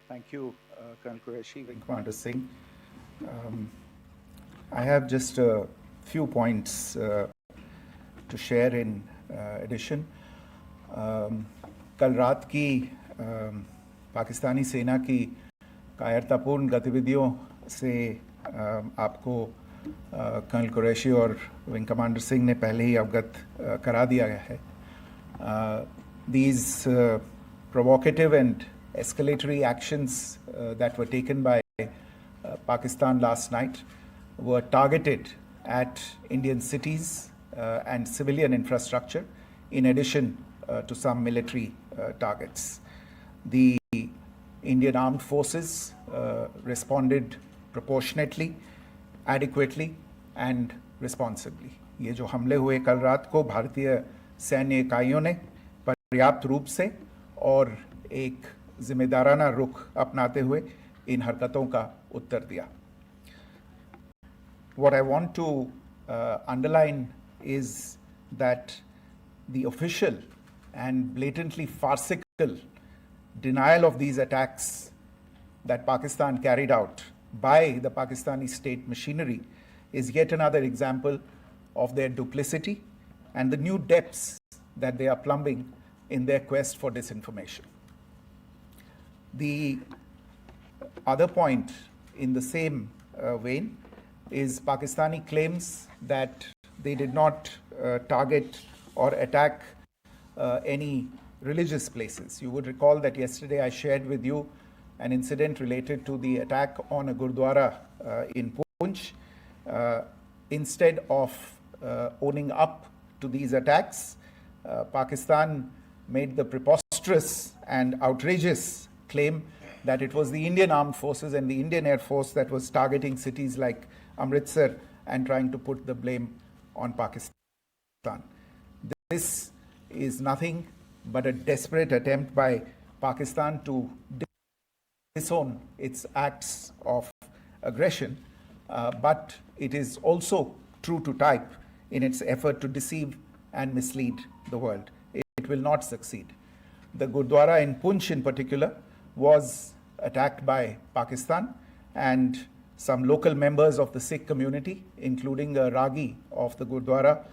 Thank you, Colonel Qureshi, Wing Commander Singh. I have just a few points to share in addition. कल रात की पाकिस्तानी सेना की कायरतापूर्ण गतिविधियों से आपको कर्नल कुरैशी और विंग कमांडर सिंह ने पहले ही अवगत करा दिया गया है. These provocative and escalatory actions that were taken by Pakistan last night were targeted at Indian cities and civilian infrastructure, in addition to some military targets. The Indian armed forces responded proportionately, adequately and responsibly. ये जो हमले हुए कल रात को भारतीय सैन्य इकाइयों ने पर्याप्त रूप से और एक जिम्मेदाराना रुख अपनाते हुए इन हरकतों का उत्तर दिया. What I want to underline is that the official and blatantly farcical denial of these attacks that Pakistan carried out by the Pakistani state machinery is yet another example of their duplicity and the new depths that they are plumbing in their quest for disinformation. The other point in the same vein is Pakistani claims that they did not target or attack any religious places. You would recall that yesterday I shared with you an incident related to the attack on a Gurdwara in Poonch. Instead of owning up to these attacks, Pakistan made the preposterous and outrageous claim that it was the Indian armed forces and the Indian Air Force that was targeting cities like Amritsar and trying to put the blame on Pakistan. This is nothing but a desperate attempt by Pakistan to disown its acts of aggression, but it is also true to type in its effort to deceive and mislead the world. It will not succeed. The Gurdwara in Poonch in particular was attacked by Pakistan, and some local members of the Sikh community, including a Ragi of the Gurdwara,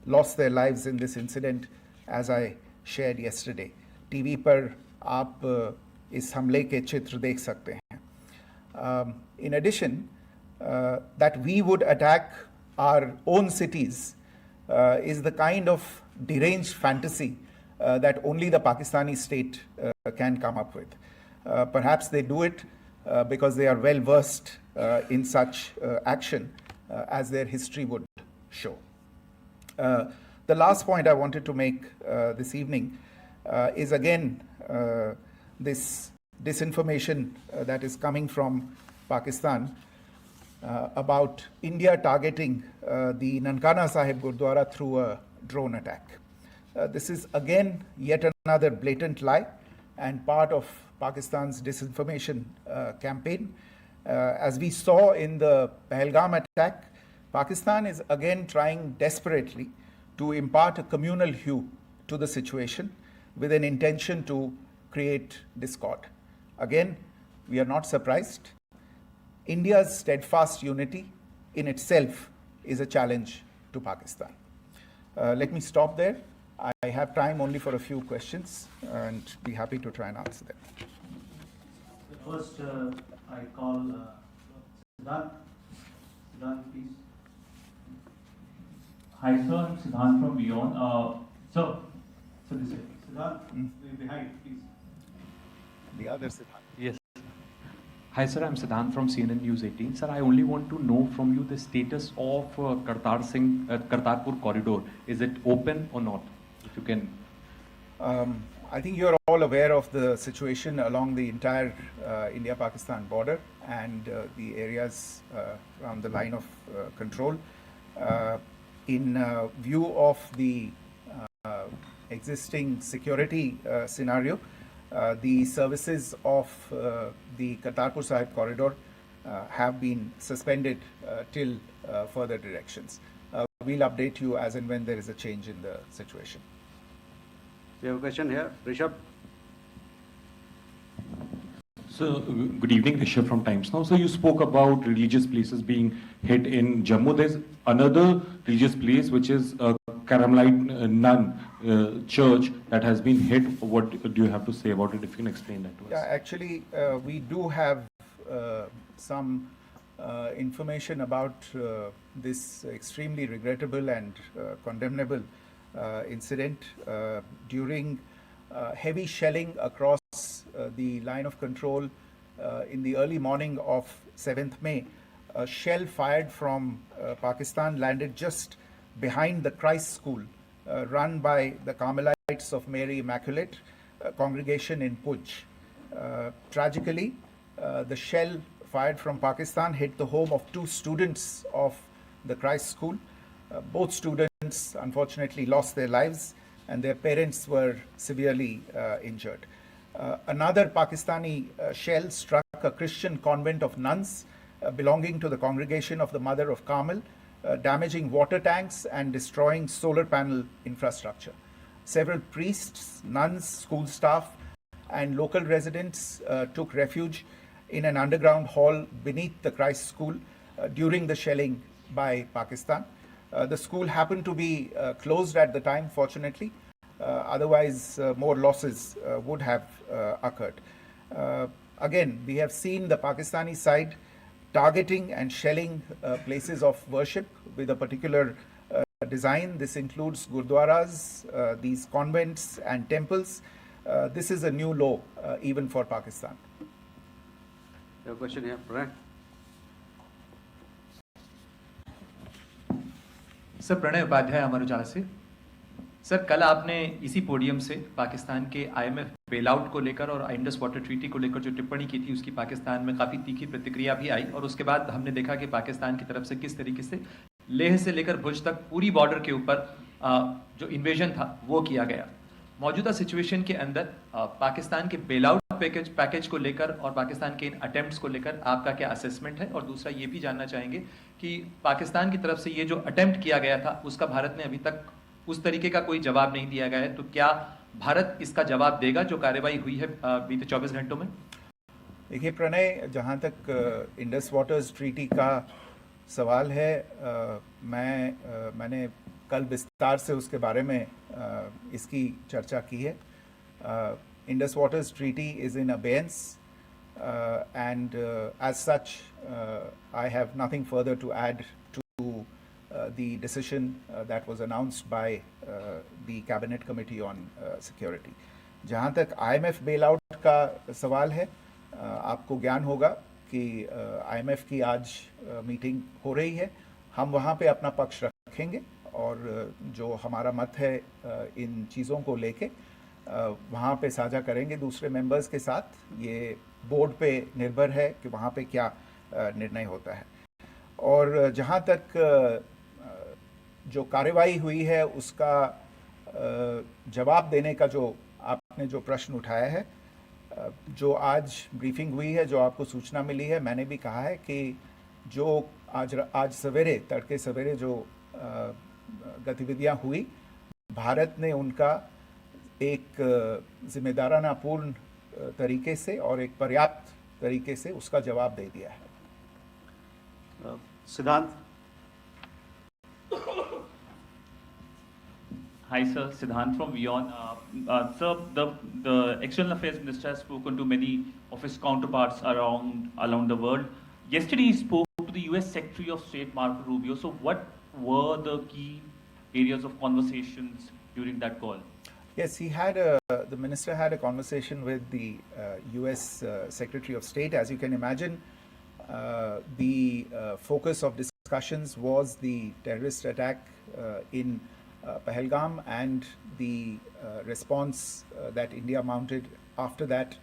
lost their lives in this incident, as I shared yesterday. TV पर आप इस हमले के चित्र देख सकते हैं. In addition, that we would attack our own cities is the kind of deranged fantasy that only the Pakistani state can come up with. Perhaps they do it because they are well versed in such action, as their history would show. The last point I wanted to make this evening is again this disinformation that is coming from Pakistan about India targeting the Nankana Sahib Gurdwara through a drone attack. This is again yet another blatant lie and part of Pakistan's disinformation campaign. As we saw in the Pahalgam attack, Pakistan is again trying desperately to impart a communal hue to the situation with an intention to create discord. Again, we are not surprised. India's steadfast unity in itself is a challenge to Pakistan. Let me stop there. I have time only for a few questions and be happy to try and answer them. First, I call Siddhant. Siddhant, please. Hi, sir. I'm Siddhant from Beyond. So this is Siddhant, behind, please. The other Siddhant. yes. Hi, sir. I'm Siddhant from CNN News 18. Sir, I only want to know from you the status of Kartarpur corridor. Is it open or not? If you can. I think you're all aware of the situation along the entire India-Pakistan border and the areas around the line of control. In view of the existing security scenario, the services of the Kartarpur Sahib corridor have been suspended till further directions. We'll update you as and when there is a change in the situation. We have a question here, Rishabh. So, good evening, Rishabh from Times Now. So, you spoke about religious places being hit in Jammu. There's another religious place which is a Carmelite nun church that has been hit. What do you have to say about it? If you can explain that to us. Yeah, actually, we do have some information about this extremely regrettable and condemnable incident during heavy shelling across the line of control in the early morning of 7th May. A shell fired from Pakistan landed just behind the Christ School run by the Carmelites of Mary Immaculate congregation in Puj. Tragically, the shell fired from Pakistan hit the home of 2 students of the Christ School. Both students unfortunately lost their lives and their parents were severely injured. Another Pakistani shell struck a Christian convent of nuns belonging to the congregation of the Mother of Carmel, damaging water tanks and destroying solar panel infrastructure. Several priests, nuns, school staff, and local residents took refuge in an underground hall beneath the Christ School during the shelling by Pakistan. The school happened to be closed at the time, fortunately. Otherwise, more losses would have occurred. Again, we have seen the Pakistani side targeting and shelling places of worship with a particular design. This includes gurdwaras, these convents and temples. This is a new low even for Pakistan. Your question here, Pranay. Sir Pranay Upadhyay Amar Ujala से। Sir कल आपने इसी podium से पाकिस्तान के IMF bailout को लेकर और Indus water treaty को लेकर जो टिप्पणी की थी उसकी पाकिस्तान में काफ़ी तीखी प्रतिक्रिया भी आई और उसके बाद हमने देखा कि पाकिस्तान की तरफ से किस तरीके से लेह से लेकर भुज तक पूरी बॉर्डर के ऊपर जो इन्वेजन था वो किया गया। मौजूदा सिचुएशन के अंदर पाकिस्तान के बेलआउट पैकेज को लेकर और पाकिस्तान के इन अटेम्प्ट्स को लेकर आपका क्या असेसमेंट है? और दूसरा ये भी जानना चाहेंगे कि पाकिस्तान की तरफ से ये जो अटेम्प्ट किया गया था उसका भारत ने अभी तक उस तरीके का कोई जवाब नहीं दिया गया है, तो क्या भारत इसका जवाब देगा जो कार्रवाई हुई है बीते 24 घंटों में? देखिए प्रणय, जहाँ तक इंडस वाटर्स ट्रीटी का सवाल है, मैंने कल विस्तार से उसके बारे में इसकी चर्चा की है. Indus Waters Treaty is in abeyance and as such I have nothing further to add to the decision that was announced by the Cabinet Committee on Security. जहाँ तक IMF bailout का सवाल है, आपको ज्ञान होगा कि IMF की आज मीटिंग हो रही है. हम वहाँ पे अपना पक्ष रखेंगे और जो हमारा मत है इन चीज़ों को लेके वहाँ पे साझा करेंगे दूसरे मेंबर्स के साथ. ये बोर्ड पे निर्भर है कि वहाँ पे क्या निर्णय होता है. और जहाँ तक जो कार्रवाई हुई है उसका जवाब देने का जो आपने जो प्रश्न उठाया है, जो आज ब्रीफिंग हुई है, जो आपको सूचना मिली है, मैंने भी कहा है कि जो आज सवेरे तड़के सवेरे जो गतिविधियां हुई, भारत ने उनका एक जिम्मेदाराना पूर्ण तरीके से और एक पर्याप्त तरीके से उसका जवाब दे दिया है. सिद्धांत. Hi sir, Siddhant from Vion. Sir, the External Affairs Minister has spoken to many of his counterparts around the world. Yesterday he spoke to the US Secretary of State Marco Rubio. So what were the key areas of conversations during that call? Yes, the minister had a conversation with the US Secretary of State. As you can imagine, the focus of discussions was the terrorist attack in Pahalgam and the response that India mounted after that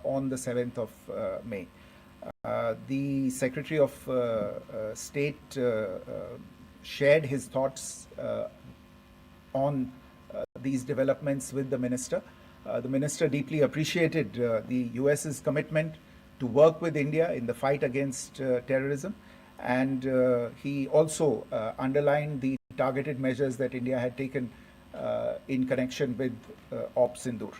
on the 7th of May. The Secretary of State shared his thoughts on these developments with the minister. The minister deeply appreciated the US's commitment to work with India in the fight against terrorism, and he also underlined the targeted measures that India had taken in connection with Op Sindoor.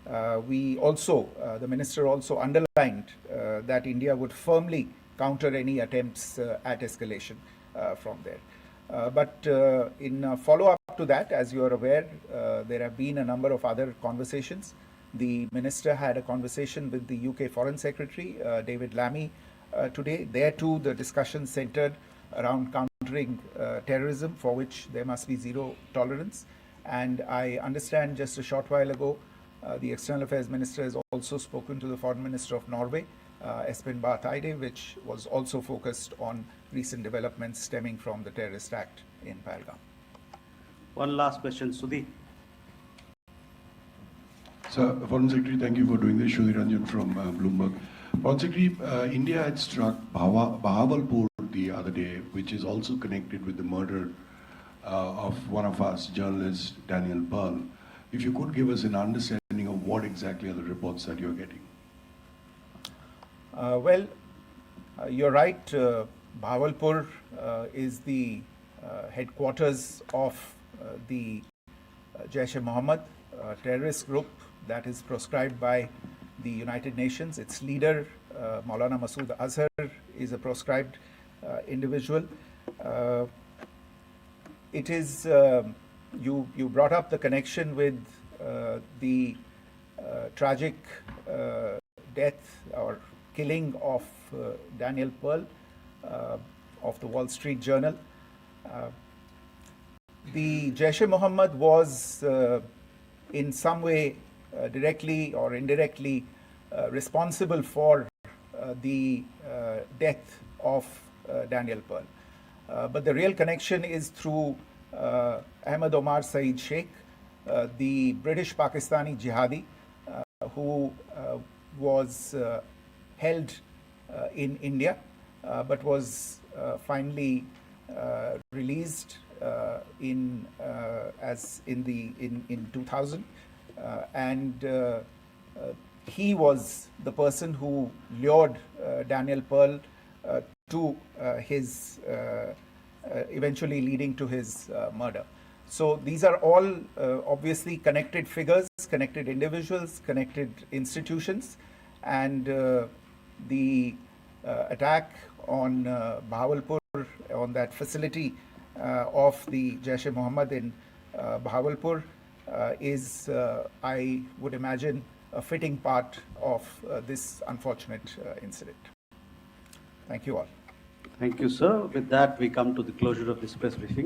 the minister also underlined that India would firmly counter any attempts at escalation from there. But in follow-up to that, as you are aware, there have been a number of other conversations. The minister had a conversation with the UK Foreign Secretary, David Lammy, today. There too, the discussion centered around countering terrorism, for which there must be zero tolerance. And I understand just a short while ago, the External Affairs Minister has also spoken to the Foreign Minister of Norway, Espen Barth Eide, which was also focused on recent developments stemming from the terrorist act in Pahalgam. One last question, Sudhi. Sir, Foreign Secretary, thank you for doing this. Sudhi Ranjan from Bloomberg. Foreign Secretary, India had struck Bahawalpur the other day, which is also connected with the murder of one of us, journalist Daniel Pearl. If you could give us an understanding of what exactly are the reports that you're getting. Well, you're right. Bahawalpur is the headquarters of the Jaish-e-Mohammed terrorist group that is proscribed by the United Nations. Its leader, Maulana Masood Azhar, is a proscribed individual. It is, you brought up the connection with the tragic death or killing of Daniel Pearl of the Wall Street Journal. The Jaish-e-Mohammed was in some way directly or indirectly responsible for the death of Daniel Pearl. But the real connection is through Ahmed Omar Saeed Sheikh, the British Pakistani jihadi who was held in India but was finally released in 2000, and he was the person who lured Daniel Pearl to his eventually leading to his murder. So these are all obviously connected figures, connected individuals, connected institutions, and the attack on Bahawalpur, on that facility of the Jaish-e-Mohammed in Bahawalpur is, I would imagine, a fitting part of this unfortunate incident. Thank you all. Thank you, sir. With that, we come to the closure of this press briefing.